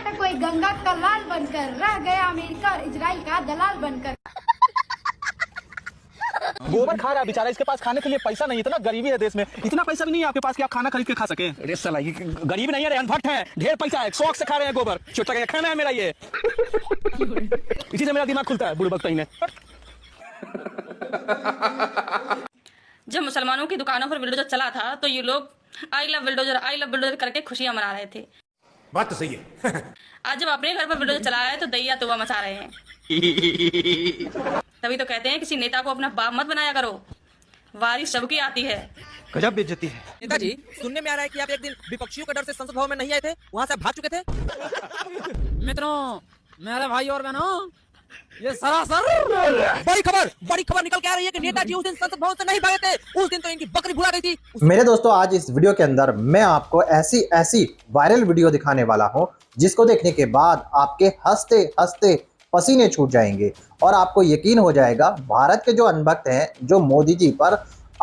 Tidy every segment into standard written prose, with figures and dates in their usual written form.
कर्नाटक कोई गंगा का लाल बनकर रह गया, अमेरिका और इजराइल का दलाल बनकर। गोबर खा रहा है बेचारा, इसके पास खाने के लिए पैसा नहीं, इतना गरीबी है देश में, इतना पैसा भी नहीं है आपके पास कि आप खाना खरीद के खा सके। अरे साला ये गरीब नहीं है रे, अनभट है, ढेर पैसा है, शौक से खा रहे हैं गोबर, छोटा का खाना है मेरा ये। इसी से मेरा दिमाग खुलता है बुढ़बक ने। जब मुसलमानों की दुकानों पर बुलडोजर चला था तो ये लोग आई लव बुलडोजर करके खुशियां मना रहे थे। बात तो सही है। आज जब अपने घर पर बुलडोजर चला रहे हैं तो दैया तोबा मचा रहे हैं। तभी तो कहते हैं किसी नेता को अपना बाप मत बनाया करो, वारी सबकी आती है। गजब बेइज्जती है। नेताजी, सुनने में आ रहा है कि आप एक दिन विपक्षियों के डर से संसद भवन में नहीं आए थे, वहां से आप भाग चुके थे। मित्रों, मेरे भाई और बहनों, ये सरासर बड़ी खबर निकल के आ रही है कि नेताजी उस दिन संसद भवन से नहीं भागे थे, उस दिन तो इनकी बकरी भुला गई थी। मेरे दोस्तों, आज इस वीडियो के अंदर मैं आपको ऐसी वायरल वीडियो दिखाने वाला हूं जिसको देखने के बाद आपके हंसते हंसते पसीने छूट जाएंगे और आपको यकीन हो जाएगा भारत के जो अनभक्त हैं, जो मोदी जी पर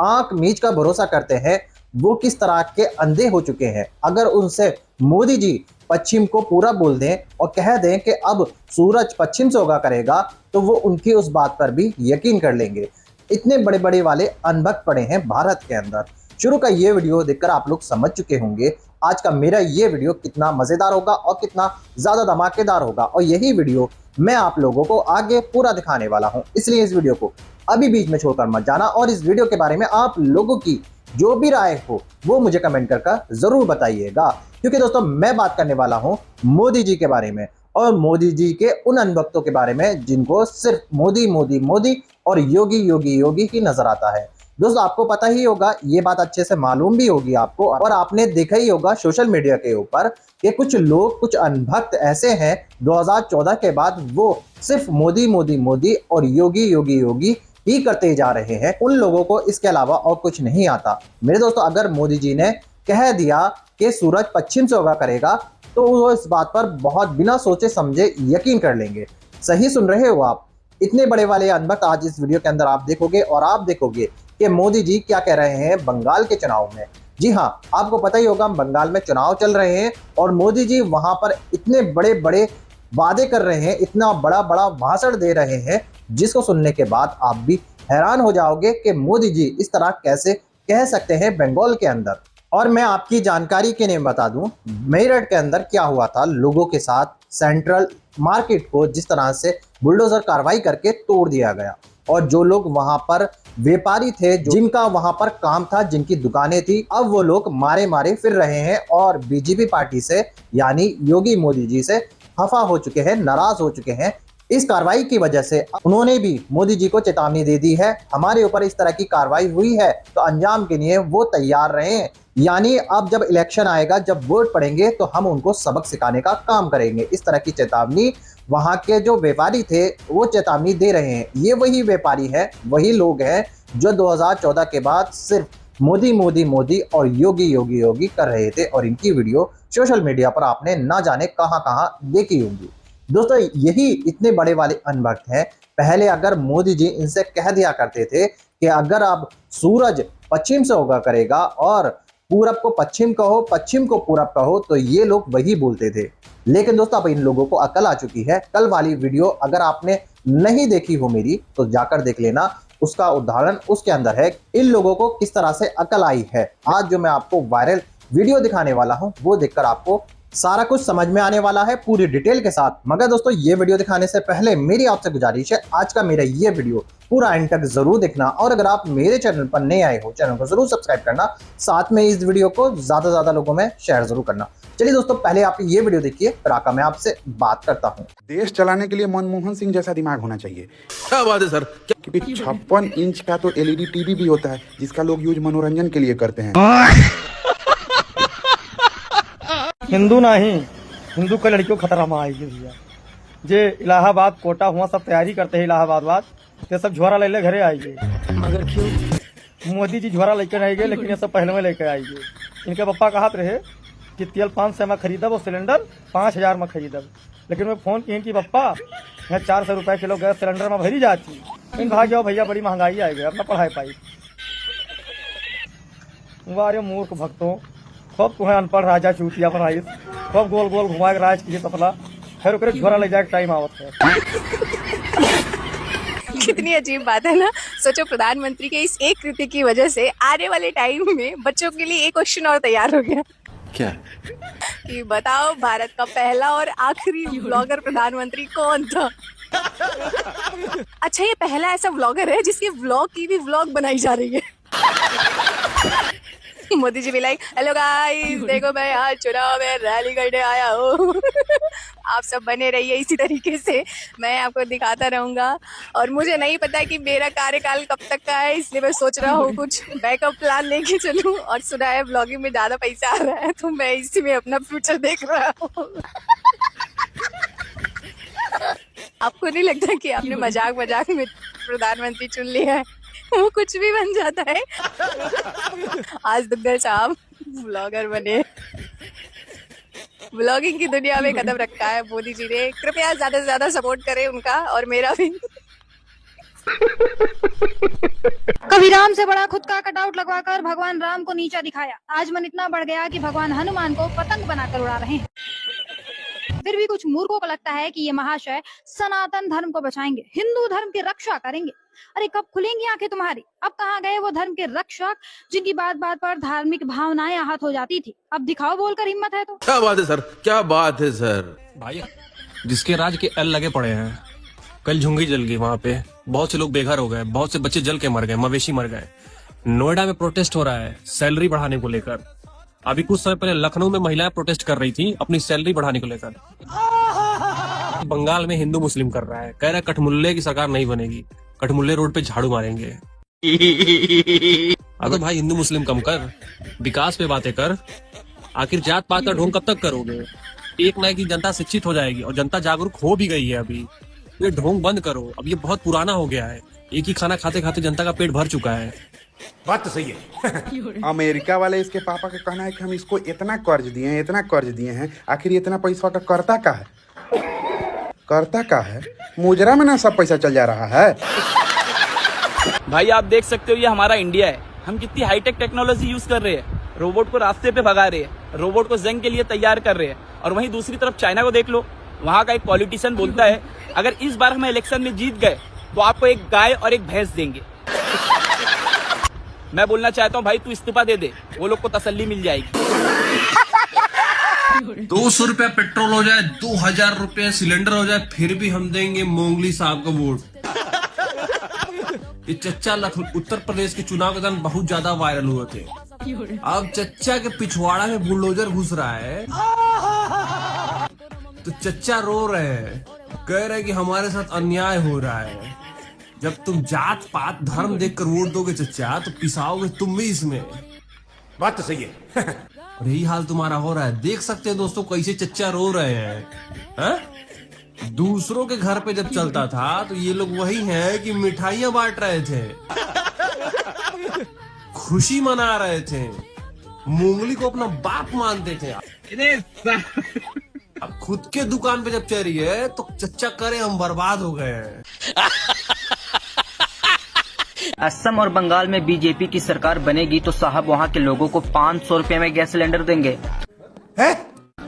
आंख मीच का भरोसा करते हैं, वो किस तरह के अंधे हो चुके हैं। अगर उनसे मोदी जी पश्चिम को पूरा बोल दें और कह दें कि अब सूरज पश्चिम से उगा करेगा, तो वो उनकी उस बात पर भी यकीन कर लेंगे। इतने बड़े बड़े वाले अनभक्त पड़े हैं भारत के अंदर। शुरू का ये वीडियो देखकर आप लोग समझ चुके होंगे आज का मेरा ये वीडियो कितना मजेदार होगा और कितना ज्यादा धमाकेदार होगा, और यही वीडियो मैं आप लोगों को आगे पूरा दिखाने वाला हूं। इसलिए इस वीडियो को अभी बीच में छोड़कर मत जाना और इस वीडियो के बारे में आप लोगों की जो भी राय हो वो मुझे कमेंट करके जरूर बताइएगा, क्योंकि दोस्तों मैं बात करने वाला हूं मोदी जी के बारे में और मोदी जी के उन अनभक्तों के बारे में जिनको सिर्फ मोदी मोदी मोदी और योगी योगी योगी ही नजर आता है। दोस्तों, आपको पता ही होगा, ये बात अच्छे से मालूम भी होगी आपको, और आपने देखा ही होगा सोशल मीडिया के ऊपर कि कुछ लोग, कुछ अनभक्त ऐसे हैं 2014 के बाद वो सिर्फ मोदी मोदी मोदी और योगी योगी योगी ही करते जा रहे हैं। उन लोगों को इसके अलावा और कुछ नहीं आता। मेरे दोस्तों, अगर मोदी जी ने कह दिया कि सूरज पश्चिम से उगा करेगा तो वो इस बात पर बहुत बिना सोचे समझे यकीन कर लेंगे। सही सुन रहे हो आप, इतने बड़े वाले अनभक्त आज इस वीडियो के अंदर आप देखोगे और आप देखोगे कि मोदी जी क्या कह रहे हैं बंगाल के चुनाव में। जी हाँ, आपको पता ही होगा बंगाल में चुनाव चल रहे हैं और मोदी जी वहां पर इतने बड़े बड़े वादे कर रहे हैं, इतना बड़ा बड़ा भाषण दे रहे हैं, जिसको सुनने के बाद आप भी हैरान हो जाओगे कि मोदी जी इस तरह कैसे कह सकते हैं बंगाल के अंदर। और मैं आपकी जानकारी के लिए बता दूं, मेरठ के अंदर क्या हुआ था लोगों के साथ। सेंट्रल मार्केट को जिस तरह से बुलडोजर कार्रवाई करके तोड़ दिया गया और जो लोग वहां पर व्यापारी थे, जिनका वहां पर काम था, जिनकी दुकानें थी, अब वो लोग मारे मारे फिर रहे हैं और बीजेपी पार्टी से यानी योगी मोदी जी से खफा हो चुके हैं, नाराज हो चुके हैं। इस कार्रवाई की वजह से उन्होंने भी मोदी जी को चेतावनी दे दी है, हमारे ऊपर इस तरह की कार्रवाई हुई है तो अंजाम के लिए वो तैयार रहे। यानी अब जब इलेक्शन आएगा, जब वोट पड़ेंगे तो हम उनको सबक सिखाने का काम करेंगे। इस तरह की चेतावनी वहां के जो व्यापारी थे वो चेतावनी दे रहे हैं। ये वही व्यापारी है, वही लोग हैं जो 2014 के बाद सिर्फ मोदी मोदी मोदी और योगी योगी योगी कर रहे थे, और इनकी वीडियो सोशल मीडिया पर आपने ना जाने कहां कहां देखी होंगी। दोस्तों, यही इतने बड़े वाले अनभक्त हैं। पहले अगर मोदी जी इनसे कह दिया करते थे कि अगर अब सूरज पश्चिम से उगा करेगा और पूरब को पश्चिम कहो, पश्चिम को पूरब कहो, तो ये लोग वही बोलते थे। लेकिन दोस्तों, अब इन लोगों को अकल आ चुकी है। कल वाली वीडियो अगर आपने नहीं देखी हो मेरी तो जाकर देख लेना, उसका उदाहरण उसके अंदर है इन लोगों को किस तरह से अकल आई है। आज जो मैं आपको वायरल वीडियो दिखाने वाला हूं वो देखकर आपको सारा कुछ समझ में आने वाला है पूरी डिटेल के साथ। मगर दोस्तों, ये वीडियो दिखाने से पहले मेरी आपसे गुजारिश है, आज का मेरा ये वीडियो पूरा एंड तक जरूर देखना, और अगर आप मेरे चैनल पर नए आए हो चैनल को जरूर सब्सक्राइब करना, साथ में इस वीडियो को ज्यादा से ज्यादा लोगों में शेयर जरूर करना। चलिए दोस्तों, पहले आप ये वीडियो देखिए, फिर आकर मैं आपसे बात करता हूँ। देश चलाने के लिए मनमोहन सिंह जैसा दिमाग होना चाहिए। क्या बात है सर। क्योंकि 56 इंच का तो एलईडी टीवी भी होता है जिसका लोग यूज मनोरंजन के लिए करते हैं। हिंदू नहीं, हिंदू का लड़कियों खतरा में आएगी भैया। जे इलाहाबाद कोटा हुआ सब तैयारी करते हैं इलाहाबाद ते सब झोरा ले घरे आएंगे। मगर क्यों मोदी जी झोरा लेकर नहीं गए, लेकिन ये सब पहले में लेकर आएंगे। इनके पप्पा कहते रहे कि तेल 500 में खरीदब और सिलेंडर 5000 में खरीदब, लेकिन मैं फोन किए कि पप्पा यहाँ 400 रुपये किलो गैस सिलेंडर में भरी जाती। इन भाग जाओ भैया, बड़ी महंगाई आएगी, अपना पढ़ाई पाई। वारे मूर्ख भक्तों, खूब तुम्हें अनपढ़ राजा चूतिया बनाई, खूब गोल गोल घुमा के राज किए सफला, फिर ओकरे झोरा ले जाके टाइम आवत है। कितनी अजीब बात है ना। सोचो प्रधानमंत्री के इस एक कृत्य की वजह से आने वाले टाइम में बच्चों के लिए एक क्वेश्चन और तैयार हो गया। क्या? कि बताओ भारत का पहला और आखिरी ब्लॉगर प्रधानमंत्री कौन था? अच्छा, ये पहला ऐसा ब्लॉगर है जिसके व्लॉग की भी व्लॉग बनाई जा रही है। मोदी जी भी लाइक, हेलो गाइस, देखो मैं यहाँ चुनाव में रैली करने आया हूँ। आप सब बने रहिए इसी तरीके से, मैं आपको दिखाता रहूंगा। और मुझे नहीं पता कि मेरा कार्यकाल कब तक का है, इसलिए मैं सोच रहा हूँ कुछ बैकअप प्लान लेके चलूं। और सुना है ब्लॉगिंग में ज्यादा पैसा आ रहा है, तो मैं इसी में अपना फ्यूचर देख रहा हूँ। आपको नहीं लगता कि आपने मजाक मजाक में प्रधानमंत्री चुन लिया है? वो कुछ भी बन जाता है। आज दुग्गल साहब ब्लॉगर बने, ब्लॉगिंग की दुनिया में कदम रखा है मोदी जी ने। कृपया ज्यादा से ज्यादा सपोर्ट करें उनका और मेरा भी। कभी राम से बड़ा खुद का कटआउट लगवाकर भगवान राम को नीचा दिखाया। आज मन इतना बढ़ गया कि भगवान हनुमान को पतंग बनाकर उड़ा रहे हैं। फिर भी कुछ मूर्खों को लगता है कि ये महाशय सनातन धर्म को बचाएंगे, हिंदू धर्म की रक्षा करेंगे। अरे कब खुलेंगी आंखें तुम्हारी? अब कहाँ गए वो धर्म के रक्षक जिनकी बात बात पर धार्मिक भावनाएं आहत हो जाती थी? अब दिखाओ बोलकर हिम्मत है तो। क्या बात है सर, क्या बात है सर। भाई जिसके राज के एल लगे पड़े हैं, कल झुंगी जल गई वहाँ पे, बहुत से लोग बेघर हो गए, बहुत से बच्चे जल के मर गए, मवेशी मर गए। नोएडा में प्रोटेस्ट हो रहा है सैलरी बढ़ाने को लेकर। अभी कुछ समय पहले लखनऊ में महिलाएं प्रोटेस्ट कर रही थी अपनी सैलरी बढ़ाने को लेकर। बंगाल में हिंदू मुस्लिम कर रहा है, कह रहा है कठमुल्ले की सरकार नहीं बनेगी, कठमुल्ले रोड पे झाड़ू मारेंगे। अगर भाई हिंदू मुस्लिम कम कर, विकास पे बातें कर। आखिर जात पात का ढोंग कब तक करोगे? एक ना एक दिन जनता शिक्षित हो जाएगी और जनता जागरूक हो भी गई है। अभी ये ढोंग बंद करो, अब ये बहुत पुराना हो गया है। एक ही खाना खाते खाते जनता का पेट भर चुका है। बात तो सही है। अमेरिका वाले इसके पापा का कहना है कि हम इसको इतना कर्ज दिए हैं, इतना कर्ज दिए हैं, आखिर इतना पैसा का करता का है? करता का है? मुजरा में ना सब पैसा चल जा रहा है। भाई आप देख सकते हो ये हमारा इंडिया है, हम कितनी हाईटेक टेक्नोलॉजी यूज कर रहे हैं। रोबोट को रास्ते पे भगा रहे हैं, रोबोट को जंग के लिए तैयार कर रहे हैं। और वहीं दूसरी तरफ चाइना को देख लो, वहाँ का एक पॉलिटिशियन बोलता है अगर इस बार हम इलेक्शन में जीत गए तो आपको एक गाय और एक भैंस देंगे। मैं बोलना चाहता हूँ भाई तू इस्तीफा दे दे, वो लोग को तसल्ली मिल जाएगी। 200 रुपया पेट्रोल हो जाए, 2000 रुपया सिलेंडर हो जाए, फिर भी हम देंगे मोंगली साहब का वोट। ये चच्चा उत्तर प्रदेश के चुनाव के दौरान बहुत ज्यादा वायरल हुए थे। अब चच्चा के पिछवाड़ा में बुलडोजर घुस रहा है तो चच्चा रो रहे हैं, कह रहे हैं कि हमारे साथ अन्याय हो रहा है। जब तुम जात पात धर्म देखकर वोट दोगे चच्चा तो पिसाओगे तुम भी इसमें। बात तो सही है। और यही हाल तुम्हारा हो रहा है। देख सकते हैं दोस्तों कैसे चच्चा रो रहे हैं, हा? दूसरों के घर पे जब चलता था तो ये लोग वही हैं कि मिठाइयां बांट रहे थे, खुशी मना रहे थे, मूंगली को अपना बाप मानते थे। अब खुद के दुकान पे जब चल रही है तो चच्चा करे हम बर्बाद हो गए हैं। असम और बंगाल में बीजेपी की सरकार बनेगी तो साहब वहाँ के लोगों को 500 रुपए में गैस सिलेंडर देंगे। है?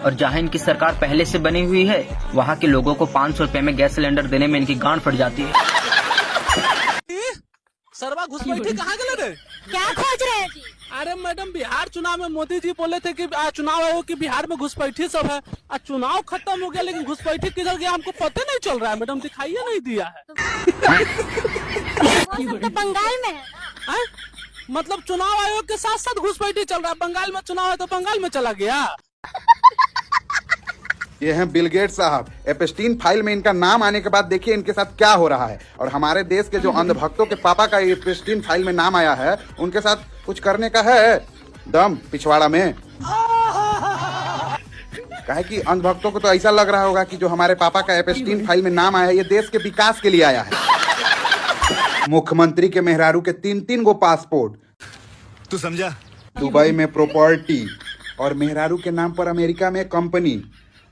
और जहाँ इनकी सरकार पहले से बनी हुई है वहाँ के लोगों को 500 रुपए में गैस सिलेंडर देने में इनकी गांड फट जाती है। सरवा घुसपैठी कहाँ गए रे? क्या खोज रहे हैं? अरे मैडम बिहार चुनाव में मोदी जी बोले थे कि चुनाव आयोग की बिहार में घुसपैठी सब है। चुनाव खत्म हो गया लेकिन घुसपैठी किधर गया हमको पता नहीं चल रहा है। मैडम दिखाइए नहीं दिया है। तो बंगाल में है? मतलब चुनाव आयोग के साथ साथ घुसपैठी चल रहा है। बंगाल में चुनाव है तो बंगाल में चला गया। ये हैं बिल गेट्स साहब। एप्स्टीन फाइल में इनका नाम आने के बाद देखिए इनके साथ क्या हो रहा है। और हमारे देश के जो अंधभक्तों के पापा का एप्स्टीन फाइल में नाम आया है, उनके साथ कुछ करने का है दम पिछवाड़ा में। काहे कि अंधभक्तों को तो ऐसा लग रहा होगा कि जो हमारे पापा का एप्स्टीन फाइल में नाम आया है ये देश के विकास के लिए आया है। मुख्यमंत्री के मेहरारू के 3-3 गो पासपोर्ट, तू समझा? दुबई में प्रॉपर्टी और मेहरारू के नाम पर अमेरिका में कंपनी।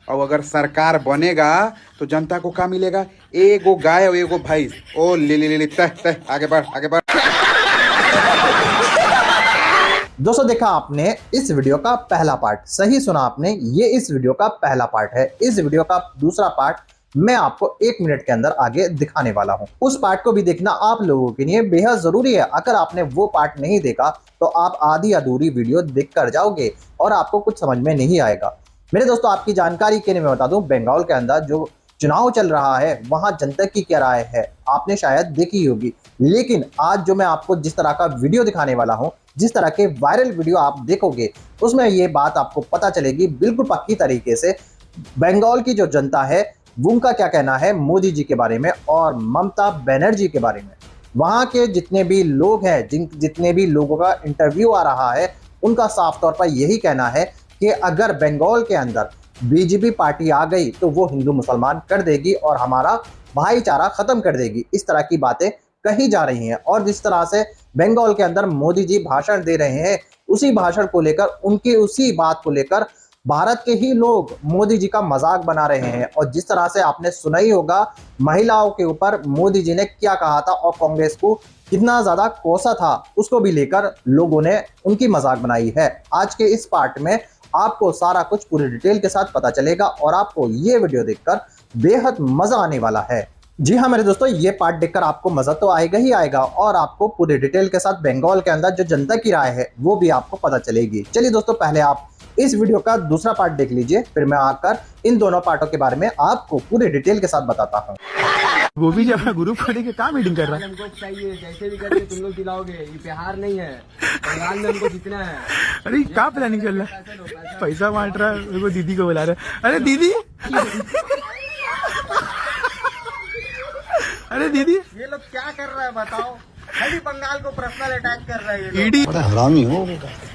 और अगर सरकार बनेगा तो जनता को क्या मिलेगा? एगो गाय और एगो भैंस। ओ ले ले ले तह तह, आगे बढ़ आगे बढ़। दोस्तों देखा आपने इस वीडियो का पहला पार्ट, सही सुना आपने, ये इस वीडियो का पहला पार्ट है। इस वीडियो का दूसरा पार्ट मैं आपको 1 मिनट के अंदर आगे दिखाने वाला हूं। उस पार्ट को भी देखना आप लोगों के लिए बेहद जरूरी है। अगर आपने वो पार्ट नहीं देखा तो आप आधी अधूरी वीडियो देख कर जाओगे और आपको कुछ समझ में नहीं आएगा। मेरे दोस्तों आपकी जानकारी के लिए मैं बता दूं, बंगाल के अंदर जो चुनाव चल रहा है वहां जनता की क्या राय है आपने शायद देखी होगी, लेकिन आज जो मैं आपको जिस तरह का वीडियो दिखाने वाला हूं, जिस तरह के वायरल वीडियो आप देखोगे उसमें ये बात आपको पता चलेगी बिल्कुल पक्की तरीके से बंगाल की जो जनता है उनका क्या कहना है मोदी जी के बारे में और ममता बनर्जी के बारे में। वहां के जितने भी लोग हैं, जितने भी लोगों का इंटरव्यू आ रहा है, उनका साफ तौर पर यही कहना है कि अगर बंगाल के अंदर बीजेपी पार्टी आ गई तो वो हिंदू मुसलमान कर देगी और हमारा भाईचारा खत्म कर देगी। इस तरह की बातें कही जा रही हैं और जिस तरह से बंगाल के अंदर मोदी जी भाषण दे रहे हैं, उसी भाषण को लेकर, उनकी उसी बात को लेकर भारत के ही लोग मोदी जी का मजाक बना रहे हैं। और जिस तरह से आपने सुना ही होगा महिलाओं के ऊपर मोदी जी ने क्या कहा था और कांग्रेस को कितना ज्यादा कोसा था, उसको भी लेकर लोगों ने उनकी मजाक बनाई है। आज के इस पार्ट में आपको सारा कुछ पूरी डिटेल के साथ पता चलेगा और आपको ये वीडियो देखकर बेहद मजा आने वाला है। जी हाँ मेरे दोस्तों, ये पार्ट देखकर आपको मजा तो आएगा ही आएगा और आपको पूरी डिटेल के साथ बंगाल के अंदर जो जनता की राय है वो भी आपको पता चलेगी। चलिए दोस्तों, पहले आप इस वीडियो का दूसरा पार्ट देख लीजिए, फिर मैं आकर इन दोनों पार्टों के बारे में आपको पूरी डिटेल के साथ बताता हूँ। वो भी जब ग्रुप खोले के काम मीटिंग कर रहा है। हमको चाहिए, जैसे भी करके तुम लोग दिलाओगे, ये बिहार नहीं है, बंगाल में हमको जीतना है। अरे क्या प्लानिंग चल रहा है? पैसा बांट रहा है, वो दीदी को बुला रहा है। अरे दीदी अरे दीदी ये लोग क्या कर रहा है बताओ? खाली बंगाल को पर्सनल अटैक कर रहे हैं ये ईडी हरामी हो।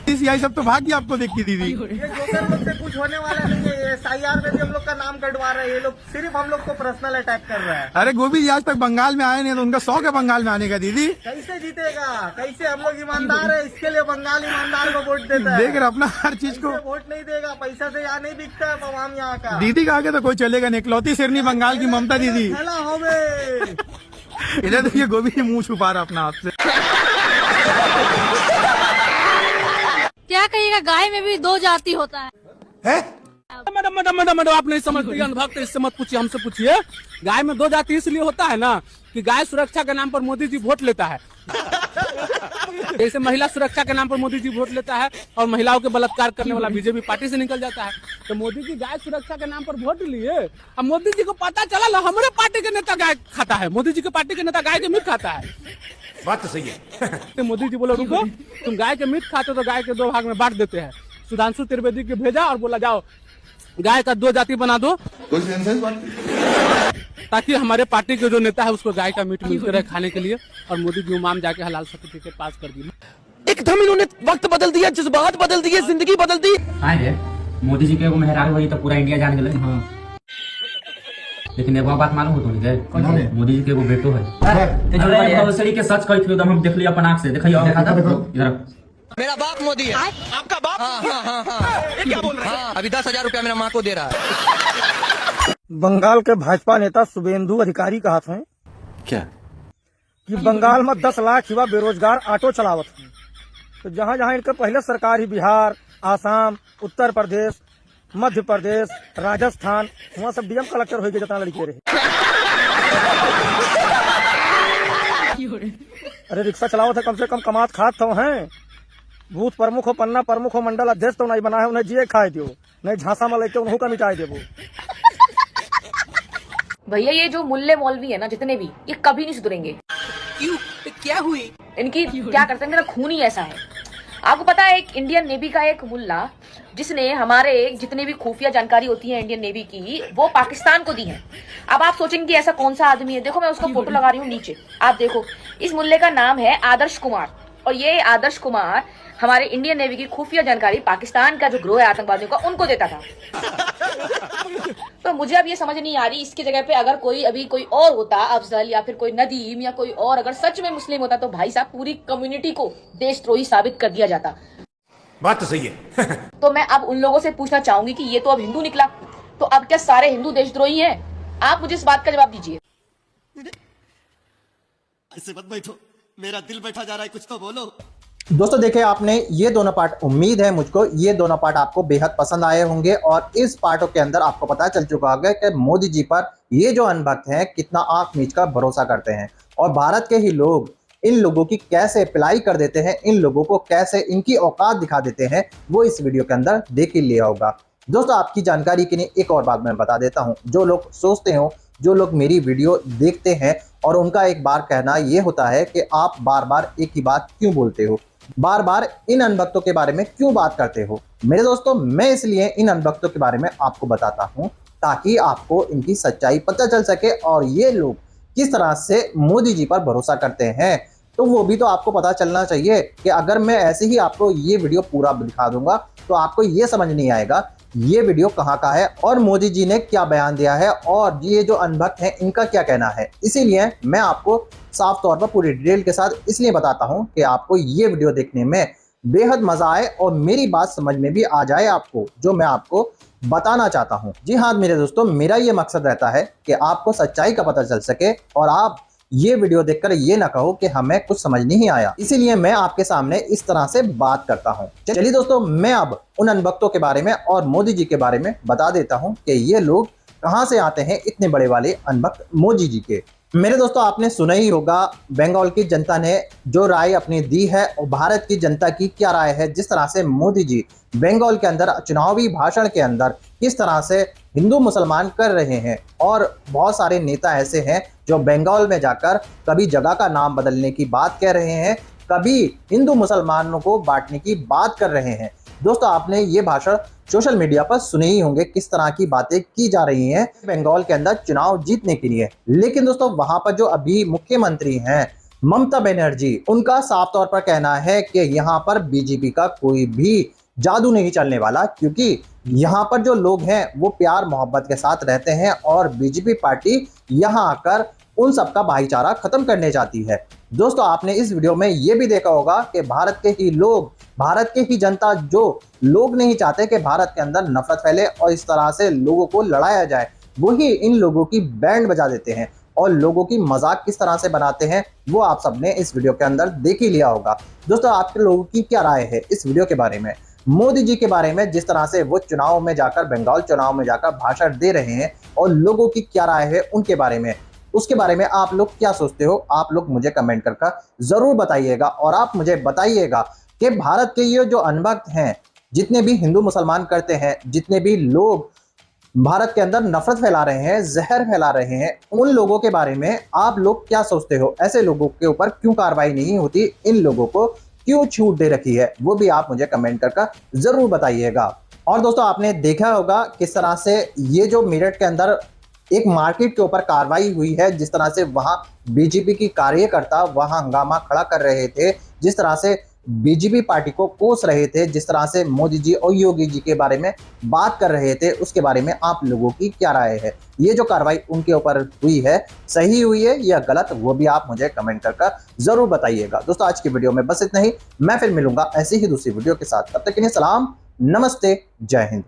सीआई सब तो भाग गया आपको देख के दीदी। लोग। ये जोकर लोग से कुछ होने वाला नहीं है। ये SIR में भी हम लोग का नाम कटवा रहे हैं। ये लोग सिर्फ हम लोग को पर्सनल अटैक कर रहा है। अरे गोभी जी आज तक बंगाल में आए नहीं तो उनका शौक है बंगाल में आने का। दीदी कैसे जीतेगा? कैसे? हम लोग ईमानदार है, इसके लिए बंगाल ईमानदार को वोट देता है। देख रहे अपना हर चीज को। वोट नहीं देगा, पैसा से यहाँ नहीं बिकता है आवाम यहाँ का। दीदी का आगे तो कोई चलेगा नहीं, इकलौती शेरनी बंगाल की ममता दीदी। खेला होवे। इधर देखिए गोभी जी मुंह छुपा रहा अपना आपसे। क्या कहिएगा, गाय में भी 2 जाति होता है। मैडम आप नहीं समझती, अनुभव इससे मत पूछिए, हमसे पूछिए। गाय में 2 जाति इसलिए होता है ना कि गाय सुरक्षा के नाम पर मोदी जी वोट लेता है। जैसे महिला सुरक्षा के नाम पर मोदी जी वोट लेता है और महिलाओं के बलात्कार करने वाला बीजेपी पार्टी से निकल जाता है। तो मोदी जी गाय सुरक्षा के नाम पर वोट लिए। अब मोदी जी को पता चला ना हमारे पार्टी के नेता गाय खाता है, मोदी जी के पार्टी के नेता गाय के मीट खाता है। बात तो सही है। तो मोदी जी बोले रुको, तुम गाय के मीट खाते हो तो गाय के 2 भाग में बांट देते हैं। सुधांशु त्रिवेदी को भेजा और बोला जाओ गाय का 2 जाति बना दो, ताकि हमारे पार्टी के जो नेता है उसको गाय का मीट मिलते रहे खाने के लिए। और मोदी जी उमाम जाके हलाल सर्टिफिकेट पास कर दी। एकदम इन्होंने वक्त बदल दिया, जज्बात बदल दिए, जिंदगी बदल दी। मोदी जी के मेहरारू हुई तो पूरा इंडिया जान गए। लेकिन एगो बात मालूम हो तो मोदी जी के एगो बेटो है के सच कही थी, हम देख लिया अपन आँख से। देखिए इधर मेरा बाप मोदी है। आपका बाप? हाँ। ये क्या बोल रहा है? अभी 10,000 रुपया मेरा माँ को दे रहा है। बंगाल के भाजपा नेता शुभेंदु अधिकारी कहा था क्या कि बंगाल में 10 लाख युवा बेरोजगार ऑटो चलावत हैं। तो जहाँ जहाँ इनका पहले सरकार ही बिहार, आसाम, उत्तर प्रदेश, मध्य प्रदेश, राजस्थान, वहाँ सब डीएम कलेक्टर हो गए जितना लड़के रहे। अरे रिक्शा चलाओ थे, कम से कम कमात खात तो हैं। बूथ प्रमुख हो, पन्ना प्रमुख हो, मंडल अध्यक्ष तो नहीं बना है, उन्हें जिए खाए दो, नहीं झांसा में लेके उन्हों का मिटाए देवो। भैया ये जो मुल्ले मौलवी है ना जितने भी, ये कभी नहीं सुधरेंगे। क्यों? क्या हुई? इनकी क्या करते हैं, इनका खून ही ऐसा है। आपको पता है एक इंडियन नेवी का एक मुल्ला जिसने हमारे जितने भी खुफिया जानकारी होती है इंडियन नेवी की, वो पाकिस्तान को दी है। अब आप सोचेंगे कि ऐसा कौन सा आदमी है। देखो मैं उसका फोटो लगा रही हूँ नीचे, आप देखो। इस मुल्ले का नाम है आदर्श कुमार और ये आदर्श कुमार हमारे इंडियन नेवी की खुफिया जानकारी पाकिस्तान का जो ग्रोह है आतंकवादियों का, उनको देता था। तो मुझे अब ये समझ नहीं आ रही, इसकी जगह पे अगर कोई अभी कोई और होता, अफजल या फिर कोई नदीम या कोई और अगर सच में मुस्लिम होता तो भाई साहब पूरी कम्युनिटी को देशद्रोही साबित कर दिया जाता। बात तो सही है। तो मैं अब उन लोगों से पूछना चाहूंगी कि ये तो अब हिंदू निकला, तो अब क्या सारे हिंदू देशद्रोही हैं? आप मुझे इस बात का जवाब दीजिए। ऐसे मत बैठो, मेरा दिल बैठा जा रहा है, कुछ तो बोलो। दोस्तों देखिए आपने ये दोनों पार्ट, उम्मीद है मुझको ये दोनों पार्ट आपको बेहद पसंद आए होंगे और इस पार्टों के अंदर आपको पता चल चुका होगा कि मोदी जी पर ये जो अनभक्त हैं कितना आंख मीच कर भरोसा करते हैं और भारत के ही लोग इन लोगों की कैसे पिलाई कर देते हैं, इन लोगों को कैसे इनकी औकात दिखा देते हैं, वो इस वीडियो के अंदर देख ही लिया होगा। दोस्तों आपकी जानकारी के लिए एक और बात मैं बता देता हूं, जो लोग सोचते हो, जो लोग मेरी वीडियो देखते हैं और उनका एक बार कहना ये होता है कि आप बार बार एक ही बात क्यों बोलते हो, बार बार इन अनभक्तों के बारे में क्यों बात करते हो। मेरे दोस्तों मैं इसलिए इन अनभक्तों के बारे में आपको बताता हूं ताकि आपको इनकी सच्चाई पता चल सके और ये लोग किस तरह से मोदी जी पर भरोसा करते हैं, तो वो भी तो आपको पता चलना चाहिए कि अगर मैं ऐसे ही आपको ये वीडियो पूरा दिखा दूंगा तो आपको ये समझ नहीं आएगा ये वीडियो कहाँ का है और मोदी जी ने क्या बयान दिया है और ये जो अनभक्त हैं इनका क्या कहना है। इसीलिए मैं आपको साफ तौर पर पूरी डिटेल के साथ इसलिए बताता हूं कि आपको ये वीडियो देखने में बेहद मजा आए और मेरी बात समझ में भी आ जाए आपको, जो मैं आपको बताना चाहता हूं। जी हाँ मेरे दोस्तों, मेरा ये मकसद रहता है कि आपको सच्चाई का पता चल सके और आप ये वीडियो देखकर ये ना कहो कि हमें कुछ समझ नहीं आया, इसीलिए मैं आपके सामने इस तरह से बात करता हूं। चलिए दोस्तों, मैं अब उन अनभक्तों के बारे में और मोदी जी के बारे में बता देता हूं कि ये लोग कहां से आते हैं, इतने बड़े वाले अनभक्त मोदी जी के। मेरे दोस्तों आपने सुना ही होगा बंगाल की जनता ने जो राय अपनी दी है और भारत की जनता की क्या राय है, जिस तरह से मोदी जी बंगाल के अंदर चुनावी भाषण के अंदर किस तरह से हिंदू मुसलमान कर रहे हैं और बहुत सारे नेता ऐसे हैं जो बंगाल में जाकर कभी जगह का नाम बदलने की बात कह रहे हैं, कभी हिंदू मुसलमानों को बांटने की बात कर रहे हैं। दोस्तों आपने ये भाषण सोशल मीडिया पर सुने ही होंगे किस तरह की बातें की जा रही हैं बंगाल के अंदर चुनाव जीतने के लिए। लेकिन दोस्तों वहां पर जो अभी मुख्यमंत्री हैं ममता बनर्जी, उनका साफ तौर पर कहना है कि यहाँ पर बीजेपी का कोई भी जादू नहीं चलने वाला, क्योंकि यहाँ पर जो लोग हैं वो प्यार मोहब्बत के साथ रहते हैं और बीजेपी पार्टी यहाँ आकर उन सबका भाईचारा खत्म करने जाती है। दोस्तों आपने इस वीडियो में ये भी देखा होगा कि भारत के ही लोग, भारत के ही जनता, जो लोग नहीं चाहते कि भारत के अंदर नफरत फैले और इस तरह से लोगों को लड़ाया जाए, वही इन लोगों की बैंड बजा देते हैं और लोगों की मजाक किस तरह से बनाते हैं वो आप सबने इस वीडियो के अंदर देख ही लिया होगा। दोस्तों आपके लोगों की क्या राय है इस वीडियो के बारे में, मोदी जी के बारे में, जिस तरह से वो चुनाव में जाकर, बंगाल चुनाव में जाकर भाषण दे रहे हैं और लोगों की क्या राय है उनके बारे में, उसके बारे में आप लोग क्या सोचते हो, आप लोग मुझे कमेंट करके जरूर बताइएगा। और आप मुझे बताइएगा कि भारत के ये जो अनभक्त हैं, जितने भी हिंदू मुसलमान करते हैं, जितने भी लोग भारत के अंदर नफरत फैला रहे हैं, जहर फैला रहे हैं, उन लोगों के बारे में आप लोग क्या सोचते हो। ऐसे लोगों के ऊपर क्यों कार्रवाई नहीं होती, इन लोगों को क्यों छूट दे रखी है, वो भी आप मुझे कमेंट करके जरूर बताइएगा। और दोस्तों आपने देखा होगा किस तरह से ये जो मेरठ के अंदर एक मार्केट के ऊपर कार्रवाई हुई है, जिस तरह से वहां बीजेपी की कार्यकर्ता वहां हंगामा खड़ा कर रहे थे, जिस तरह से बीजेपी पार्टी को कोस रहे थे, जिस तरह से मोदी जी और योगी जी के बारे में बात कर रहे थे, उसके बारे में आप लोगों की क्या राय है। ये जो कार्रवाई उनके ऊपर हुई है सही हुई है या गलत, वो भी आप मुझे कमेंट करके जरूर बताइएगा। दोस्तों आज की वीडियो में बस इतना ही, मैं फिर मिलूंगा ऐसी ही दूसरी वीडियो के साथ, तब तक के लिए सलाम, नमस्ते, जय हिंद।